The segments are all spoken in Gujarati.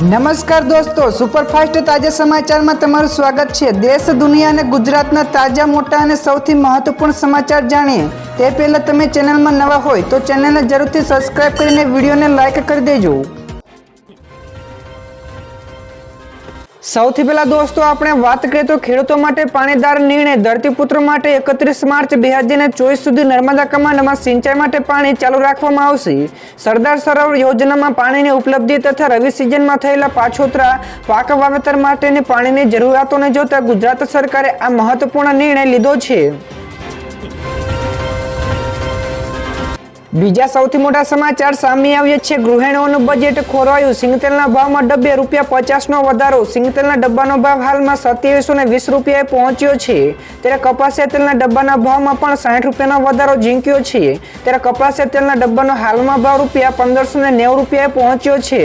નમસ્કાર દોસ્તો, સુપરફાસ્ટ તાજા સમાચારમાં તમારું સ્વાગત છે। દેશ, દુનિયા અને ગુજરાતના તાજા, મોટા અને સૌથી મહત્વપૂર્ણ સમાચાર જાણીએ તે પહેલા તમે ચેનલમાં નવા હોય તો ચેનલને જરૂરથી સબસ્ક્રાઇબ કરીને વિડીયોને લાઇક કરી દેજો। સૌથી પહેલા દોસ્તો આપણે વાત કરીએ તો ખેડૂતો માટે પાણીદાર નિર્ણય। ધરતીપુત્ર માટે 31 માર્ચ 2024 સુધી નર્મદા કમાન્ડમાં સિંચાઈ માટે પાણી ચાલુ રાખવામાં આવશે। સરદાર સરોવર યોજનામાં પાણીની ઉપલબ્ધિ તથા રવિ સિઝનમાં થયેલા પાછોતરા પાક વાવેતર માટેની પાણીની જરૂરિયાતોને જોતા ગુજરાત સરકારે આ મહત્વપૂર્ણ નિર્ણય લીધો છે। બીજા સૌથી મોટા સમાચાર સામે આવ્યા છે। ગૃહિણીઓનું બજેટ ખોરવાયું। સિંગતેલના ભાવમાં ડબ્બે ₹50નો વધારો। સિંગતેલના ડબ્બાનો ભાવ હાલમાં ₹2720 પહોંચ્યો છે। ત્યારે કપાસિયા તેલના ડબ્બાના ભાવમાં પણ ₹60નો વધારો ઝીંક્યો છે। ત્યારે કપાસિયા તેલના ડબ્બાનો હાલમાં ભાવ ₹1590 પહોંચ્યો છે।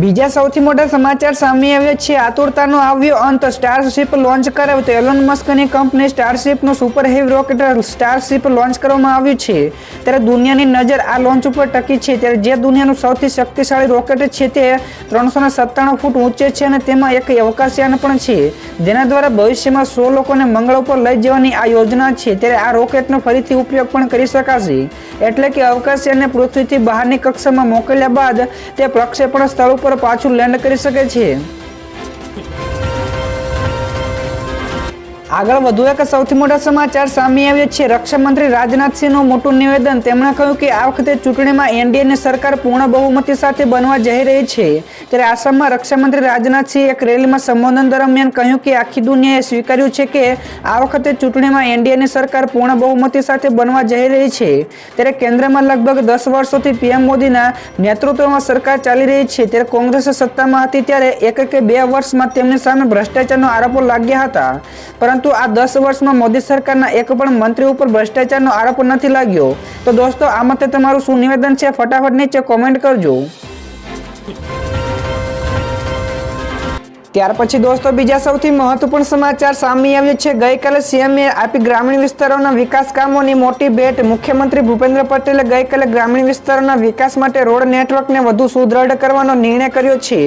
બીજા સૌથી મોટા સમાચાર સામે આવ્યા છે। આતુરતાનો આવ્યો અંત। સ્ટારશિપ લોન્ચ કરાવ્યું તો એલોન મસ્કની કંપની સ્ટારશિપનું super heavy rocket Starship launch કરવામાં આવ્યું છે। ત્યારે દુનિયાની નજર આ લોન્ચ ઉપર ટકી છે। ત્યારે જે દુનિયાનું સૌથી શક્તિશાળી રોકેટ છે તે 397 ફૂટ ઊંચે છે અને તેમાં એક અવકાશયાન પણ છે જેના દ્વારા ભવિષ્યમાં 100 લોકોને મંગળ ઉપર લઈ જવાની આ યોજના છે। ત્યારે આ રોકેટનો ફરીથી ઉપયોગ પણ કરી શકાશે, એટલે કે અવકાશયાનને પૃથ્વીથી બહારની કક્ષામાં મોકલ્યા બાદ તે પ્રક્ષેપણ સ્થળ પર પાછું લેન્ડ કરી શકે છે। આગળ વધુ એક સૌથી મોટા સમાચાર સામે આવ્યા છે। રક્ષા મંત્રી રાજનાથ સિંહનું મોટું નિવેદન। તેમણે કહ્યું કે આ વખતે ચૂંટણીમાં એનડીએની સરકાર પૂર્ણ બહુમતી સાથે બનવા જઈ રહી છે। ત્યારે આસામમાં રક્ષા મંત્રી રાજનાથ સિંહે એક રેલીમાં સંબોધન દરમિયાન કહ્યું કે આખી દુનિયાએ સ્વીકાર્યું છે કે આ વખતે ચૂંટણીમાં એનડીએની સરકાર પૂર્ણ બહુમતી સાથે બનવા જઈ રહી છે। ત્યારે કેન્દ્રમાં લગભગ 10 વર્ષોથી પીએમ મોદીના નેતૃત્વમાં સરકાર ચાલી રહી છે। ત્યારે કોંગ્રેસ સત્તામાં હતી ત્યારે 1 કે 2 વર્ષમાં તેમની સામે ભ્રષ્ટાચારનો આરોપો લાગ્યા હતા, પરંતુ આ 10 વર્ષમાં મોદી સરકારના એક પણ મંત્રી ઉપર ભ્રષ્ટાચારનો આરોપ નથી લાગ્યો। તો દોસ્તો, આ મતે તમારું શું નિવેદન છે ફટાફટ નીચે કોમેન્ટ કરજો। ત્યાર પછી દોસ્તો બીજા સૌથી મહત્વપૂર્ણ સમાચાર સામે આવ્યા છે। ગઈકાલે સીએમએ આપી ગ્રામીણ વિસ્તારોના વિકાસ કામોની મોટી ભેટ। મુખ્યમંત્રી ભૂપેન્દ્ર પટેલે ગઈકાલે ગ્રામીણ વિસ્તારોના વિકાસ માટે રોડ નેટવર્કને વધુ સુદૃઢ કરવાનો નિર્ણય કર્યો છે,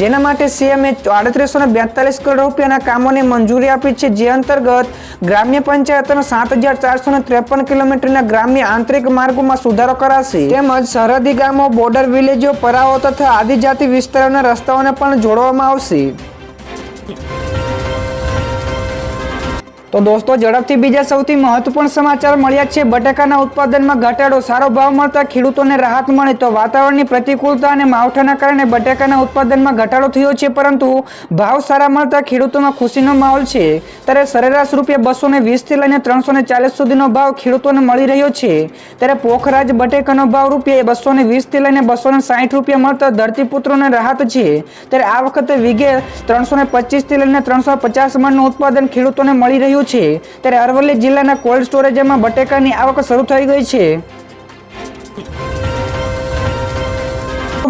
જેના માટે સીએમએ 3842 કરોડ રૂપિયાના કામોને મંજૂરી આપી છે। જે અંતર્ગત ગ્રામ્ય પંચાયતોના 7453 કિલોમીટરના ગ્રામ્ય આંતરિક માર્ગોમાં સુધારો કરાશે, તેમજ સરહદી ગામો, બોર્ડર વિલેજો, પરાઓ તથા આદિજાતિ વિસ્તારોના રસ્તાઓને પણ જોડવામાં આવશે। તો દોસ્તો, ઝડપથી બીજા સૌથી મહત્વપૂર્ણ સમાચાર મળ્યા છે। બટાકાના ઉત્પાદનમાં ઘટાડો, સારો ભાવ મળતા ખેડૂતોને રાહત મળી। તો વાતાવરણની પ્રતિકૂળતા અને માવઠાના કારણે બટાકાના ઉત્પાદનમાં ઘટાડો થયો છે, પરંતુ ભાવ સારા મળતા ખેડૂતોમાં ખુશીનો માહોલ છે। ત્યારે સરેરાશ ₹220 થી લઈને 340 સુધીનો ભાવ ખેડૂતોને મળી રહ્યો છે। ત્યારે પોખરાજ બટાકાનો ભાવ ₹220 થી લઈને ₹260 મળતા ધરતીપુત્રોને રાહત છે। ત્યારે આ વખતે વીઘે 325 થી લઈને 350 મણનું ઉત્પાદન ખેડૂતોને મળી રહ્યું છે। ત્યારે અરવલ્લી જિલ્લાના કોલ્ડ સ્ટોરેજમાં બટાકાની આવક શરૂ થઈ ગઈ છે।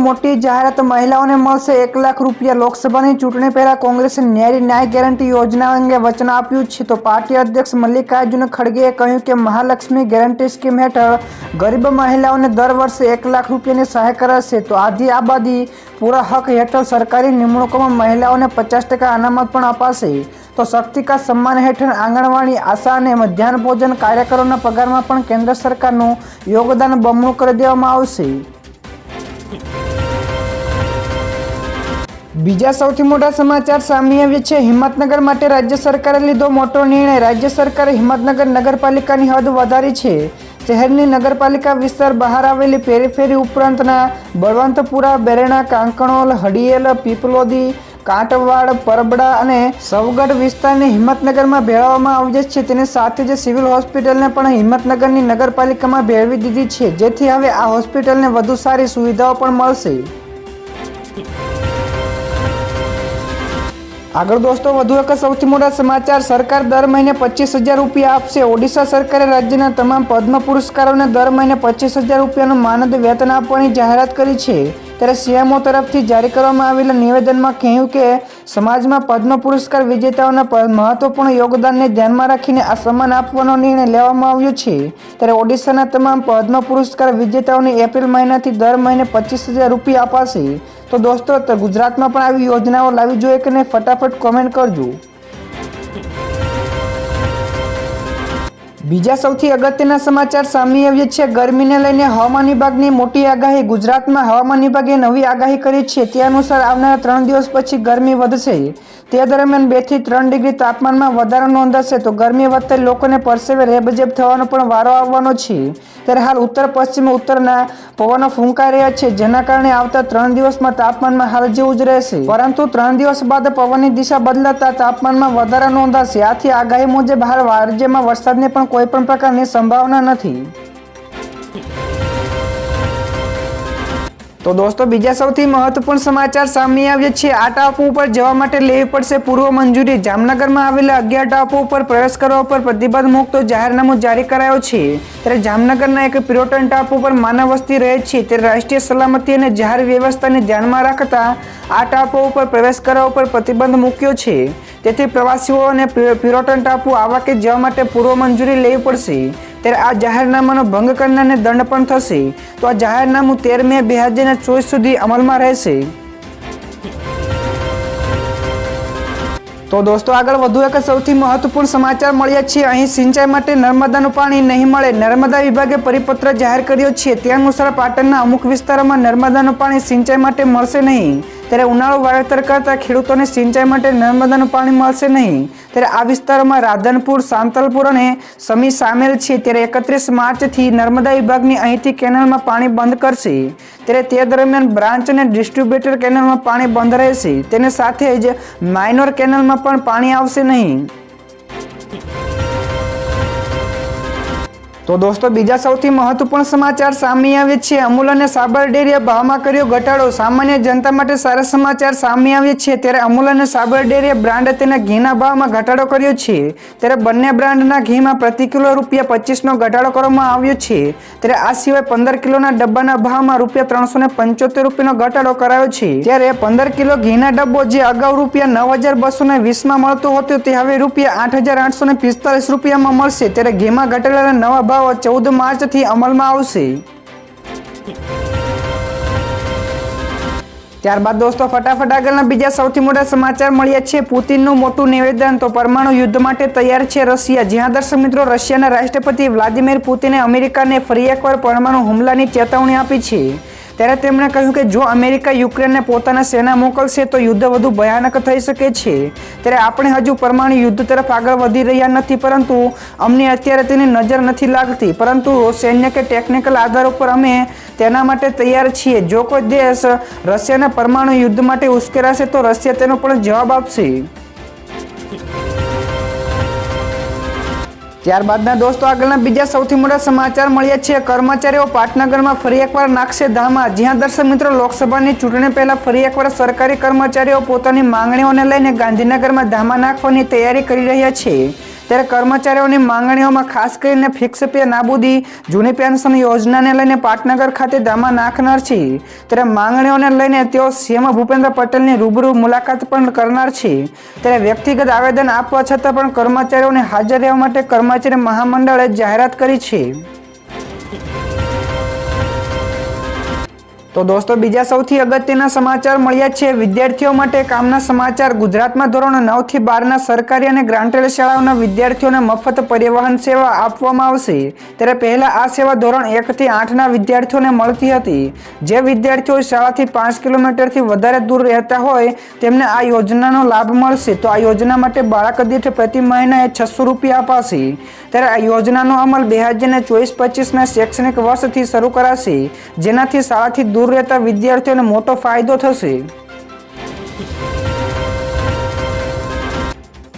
મોટી જાહેરાત, મહિલાઓને મળશે ₹1 લાખ। લોકસભાની ચૂંટણી પહેલા કોંગ્રેસે ન્યાય ગેરંટી યોજના અંગે વચન આપ્યું છે। તો પાર્ટી અધ્યક્ષ મલ્લિકાર્જુન ખડગેએ કહ્યું કે મહાલક્ષ્મી ગેરંટી સ્કીમ હેઠળ ગરીબ મહિલાઓને દર વર્ષે ₹1 લાખની સહાય કરાશે। તો આદિ આબાદી પૂરા હક હેઠળ સરકારી નિમણૂકોમાં મહિલાઓને 50% અનામત પણ અપાશે। તો શક્તિ કા સન્માન હેઠળ આંગણવાડી, આશા અને મધ્યાહન ભોજન કાર્યકરોના પગારમાં પણ કેન્દ્ર સરકારનું યોગદાન બમણું કરી દેવામાં આવશે। બીજા સૌથી મોટા સમાચાર સામે આવ્યા છે। હિંમતનગર માટે રાજ્ય સરકારે લીધો મોટો નિર્ણય। રાજ્ય સરકારે હિંમતનગર નગરપાલિકાની હદ વધારી છે। શહેરની નગરપાલિકા વિસ્તાર બહાર આવેલી પેરીફેરી ઉપરાંતના બળવંતપુરા, બેરણા, કાંકણોલ, હડિયેલ, પીપલોદી, કાંટવાડ, પરબડા અને સવગઢ વિસ્તારને હિંમતનગરમાં ભેળવવામાં આવ્યો છે। તેની સાથે જ સિવિલ હોસ્પિટલને પણ હિંમતનગરની નગરપાલિકામાં ભેળવી દીધી છે, જેથી હવે આ હોસ્પિટલને વધુ સારી સુવિધાઓ પણ મળશે। આગળ દોસ્તો વધુ એક સૌથી મોટા સમાચાર, સરકાર દર મહિને 25,000 રૂપિયા આપશે. ઓડિશા સરકારે રાજ્યના તમામ પદ્મ પુરસ્કારોને દર મહિને 25,000 રૂપિયાનું માનદ વેતન આપવાની જાહેરાત કરી છે. ત્યારે સીએમઓ તરફથી જારી કરવામાં આવેલા નિવેદનમાં કહ્યું કે સમાજમાં પદ્મ પુરસ્કાર વિજેતાઓના મહત્વપૂર્ણ યોગદાનને ધ્યાનમાં રાખીને આ સન્માન આપવાનો નિર્ણય લેવામાં આવ્યો છે. ત્યારે ઓડિશાના તમામ પદ્મ પુરસ્કાર વિજેતાઓને એપ્રિલ મહિનાથી દર મહિને 25,000 રૂપિયા અપાશે. તો દોસ્તો ગુજરાતમાં પણ આવી યોજનાઓ લાવવી જોઈએ કે નહીં, ફટાફટ કોમેન્ટ કરજો. બીજા સૌથી અગત્યના સમાચાર સામે આવ્યા છે. ગરમીને લઈને હવામાન વિભાગની મોટી આગાહી. ગુજરાતમાં હવામાન વિભાગે નવી આગાહી કરી છે. તે અનુસાર આવનારા 3 દિવસ પછી ગરમી વધશે. તે દરમિયાન 2 થી 3 ડિગ્રી તાપમાનમાં વધારો નોંધાશે. તો ગરમી વધતા લોકોને પરસેવે રેબઝેબ થવાનો પણ વારો આવવાનો છે. ત્યારે હાલ ઉત્તર પશ્ચિમ ઉત્તરના પવનો ફૂંકાઈ રહ્યા છે, જેના કારણે આવતા 3 દિવસમાં તાપમાનમાં હાલ જેવું જ રહેશે. પરંતુ 3 દિવસ બાદ પવનની દિશા બદલાતા તાપમાનમાં વધારો નોંધાશે. આથી આગાહી મુજબ હાલ રાજ્યમાં વરસાદની પણ કોઈ પણ પ્રકારની સંભાવના નથી. તો દોસ્તો બીજા સૌથી મહત્વપૂર્ણ સમાચાર સામે આવ્યા છે. આ ટાપુ ઉપર જવા માટે લેવી પડશે પૂર્વ મંજૂરી. જામનગરમાં આવેલા 11 ટાપુ ઉપર પ્રવેશ કરવા ઉપર પ્રતિબંધ મૂકતો જાહેરનામું જારી કરાયો છે. ત્યારે જામનગરના એક પિરોટન ટાપુ પર માનવ વસ્તી રહે છે. ત્યારે રાષ્ટ્રીય સલામતી અને જાહેર વ્યવસ્થાને ધ્યાનમાં રાખતા આ ટાપુ ઉપર પ્રવેશ કરવા ઉપર પ્રતિબંધ મૂક્યો છે. તેથી પ્રવાસીઓને પિરોટન ટાપુ આવવા કે જવા માટે પૂર્વ મંજૂરી લેવી પડશે. ત્યારે આ જાહેરનામાનો ભંગ કરનારને દંડ પણ થશે. તો આ જાહેરનામું 13 મે 2024 સુધી અમલમાં રહેશે. તો દોસ્તો આગળ વધુ એક સૌથી મહત્વપૂર્ણ સમાચાર મળ્યા છે. અહીં સિંચાઈ માટે નર્મદાનું પાણી નહીં મળે. નર્મદા વિભાગે પરિપત્ર જાહેર કર્યો છે. તે અનુસાર પાટણના અમુક વિસ્તારોમાં નર્મદાનું પાણી સિંચાઈ માટે મળશે નહીં. ત્યારે ઉનાળુ વાવેતર કરતા ખેડૂતોને સિંચાઈ માટે નર્મદાનું પાણી મળશે નહીં. ત્યારે આ વિસ્તારોમાં રાધનપુર, સાંતલપુર અને સમી સામેલ છે. ત્યારે 31 માર્ચથી નર્મદા વિભાગની અહીંથી કેનાલમાં પાણી બંધ કરશે. ત્યારે તે દરમિયાન બ્રાન્ચ અને ડિસ્ટ્રીબ્યુટર કેનાલમાં પાણી બંધ રહેશે. તેની સાથે જ માઇનોર કેનાલમાં પણ પાણી આવશે નહીં. તો દોસ્તો બીજા સૌથી મહત્વપૂર્ણ સમાચાર સામે આવે છે. અમૂલ અને સાબર ડેરીએ ભાવમાં કર્યો ઘટાડો. સામાન્ય જનતા માટે સારા સમાચાર સામે આવે છે. ત્યારે અમૂલ અને સાબર ડેરીએ બ્રાન્ડ તેના ઘીના ભાવમાં ઘટાડો કર્યો છે. ત્યારે બંને બ્રાન્ડના ઘીમાં પ્રતિ કિલો ₹25નો ઘટાડો કરવામાં આવ્યો છે. ત્યારે આ સિવાય 15 કિલોના ડબ્બાના ભાવમાં ₹375નો ઘટાડો કરાયો છે. ત્યારે 15 કિલો ઘીના ડબ્બો જે અગાઉ ₹9,220માં મળતો હતો તે હવે ₹8,845માં મળશે. ત્યારે ઘીમાં ઘટાડેલા નવા ભાવ 14 માર્ચથી અમલમાં આવશે. ત્યારબાદ દોસ્તો ફટાફટ આગળના બીજા સૌથી મોટા સમાચાર મળ્યા છે. પુતિનનું મોટું નિવેદન. તો પરમાણુ યુદ્ધ માટે તૈયાર છે રશિયા. જ્યાં દર્શક મિત્રો રશિયાના રાષ્ટ્રપતિ વ્લાદિમીર પુતિને અમેરિકાને ફરી એકવાર પરમાણુ હુમલાની ચેતવણી આપી છે. ત્યારે તેમણે કહ્યું કે જો અમેરિકા યુક્રેનને પોતાના સેના મોકલશે તો યુદ્ધ વધુ ભયાનક થઈ શકે છે. ત્યારે આપણે હજુ પરમાણુ યુદ્ધ તરફ આગળ વધી રહ્યા નથી, પરંતુ અમને અત્યારે તેની નજર નથી લાગતી. પરંતુ સૈન્ય કે ટેકનિકલ આધાર ઉપર અમે તેના માટે તૈયાર છીએ. જો કોઈ દેશ રશિયાના પરમાણુ યુદ્ધ માટે ઉશ્કેરાશે તો રશિયા તેનો પણ જવાબ આપશે. ત્યારબાદના દોસ્તો આગળના બીજા સૌથી મોટા સમાચાર મળ્યા છે. કર્મચારીઓ પાટનગરમાં ફરી એકવાર નાખશે ધામા. જ્યાં દર્શક મિત્રો લોકસભાની ચૂંટણી પહેલા ફરી એકવાર સરકારી કર્મચારીઓ પોતાની માંગણીઓને લઈને ગાંધીનગરમાં ધામા નાખવાની તૈયારી કરી રહ્યા છે. ત્યારે કર્મચારીઓની માંગણીઓમાં ખાસ કરીને ફિક્સ પે નાબૂદી, જૂની પેન્શન યોજનાને લઈને પાટનગર ખાતે ધામા નાખનાર છે. ત્યારે માંગણીઓને લઈને તેઓ સીએમ ભૂપેન્દ્ર પટેલની રૂબરૂ મુલાકાત પણ કરનાર છે. ત્યારે વ્યક્તિગત આવેદન આપવા છતાં પણ કર્મચારીઓને હાજર રહેવા માટે કર્મચારી મહામંડળે જાહેરાત કરી છે. તો દોસ્તો બીજા સૌથી અગત્યના સમાચાર મળ્યા છે. વિદ્યાર્થીઓ માટે કામના સમાચાર. ગુજરાતમાં ધોરણ 9 થી 12ના સરકારી અને ગ્રાન્ટેડ શાળાઓના વિદ્યાર્થીઓને મફત પરિવહન સેવા આપવામાં આવશે. ત્યારે પહેલા આ સેવા ધોરણ 1 થી 8ના વિદ્યાર્થીઓને મળતી હતી. જે વિદ્યાર્થીઓ શાળાથી 5 કિલોમીટરથી વધારે દૂર રહેતા હોય તેમને આ યોજનાનો લાભ મળશે. તો આ યોજના માટે બાળક દીઠ પ્રતિ મહિનાએ ₹600 અપાશે. ત્યારે આ યોજનાનો અમલ 2024-25ના શૈક્ષણિક વર્ષથી શરૂ કરાશે, જેનાથી શાળાથી દૂર રહેતા વિદ્યાર્થીઓને મોટો ફાયદો થશે.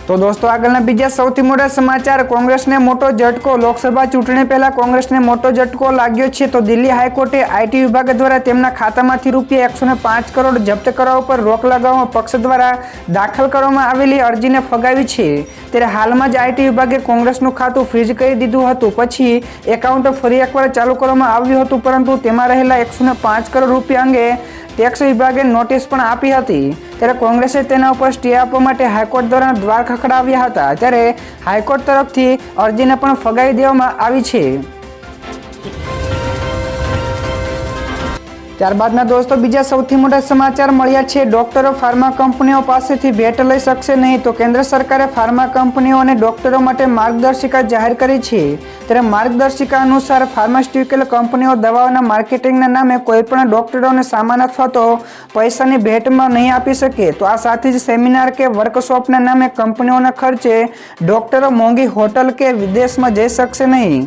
તો દોસ્તો આગળના બીજા સૌથી મોટા સમાચાર, કોંગ્રેસને મોટો ઝટકો. લોકસભા ચૂંટણી પહેલા કોંગ્રેસને મોટો ઝટકો લાગ્યો છે. તો દિલ્હી હાઈકોર્ટે આઈટી વિભાગ દ્વારા તેમના ખાતામાંથી રૂપિયા 105 કરોડ જપ્ત કરવા ઉપર રોક લગાવવા પક્ષ દ્વારા દાખલ કરવામાં આવેલી અરજીને ફગાવી છે. ત્યારે હાલમાં જ આઈટી વિભાગે કોંગ્રેસનું ખાતું ફ્રીઝ કરી દીધું હતું. પછી એકાઉન્ટ ફરી એકવાર ચાલુ કરવામાં આવ્યું હતું, પરંતુ તેમાં રહેલા 105 કરોડ રૂપિયા અંગે ટેક્સ વિભાગે નોટિસ પણ આપી હતી. ત્યારે કોંગ્રેસે તેના ઉપર સ્ટે આપવા માટે હાઈકોર્ટ દ્વારા દ્વાર ખખડાવ્યા હતા. ત્યારે હાઈકોર્ટ તરફથી અરજીને પણ ફગાવી દેવામાં આવી છે. ત્યારબાદના દોસ્તો બીજા સૌથી મોટા સમાચાર મળ્યા છે. ડોક્ટરો ફાર્મા કંપનીઓ પાસેથી ભેટ લઈ શકશે નહીં. તો કેન્દ્ર સરકારે ફાર્મા કંપનીઓ અને ડોક્ટરો માટે માર્ગદર્શિકા જાહેર કરી છે. ત્યારે માર્ગદર્શિકા અનુસાર ફાર્માસ્યુટિકલ કંપનીઓ દવાઓના માર્કેટિંગના નામે કોઈપણ ડોક્ટરોને સામાન અથવા તો પૈસાની ભેટમાં નહીં આપી શકે. તો આ સાથે જ સેમિનાર કે વર્કશોપના નામે કંપનીઓના ખર્ચે ડોક્ટરો મોંઘી હોટલ કે વિદેશમાં જઈ શકશે નહીં.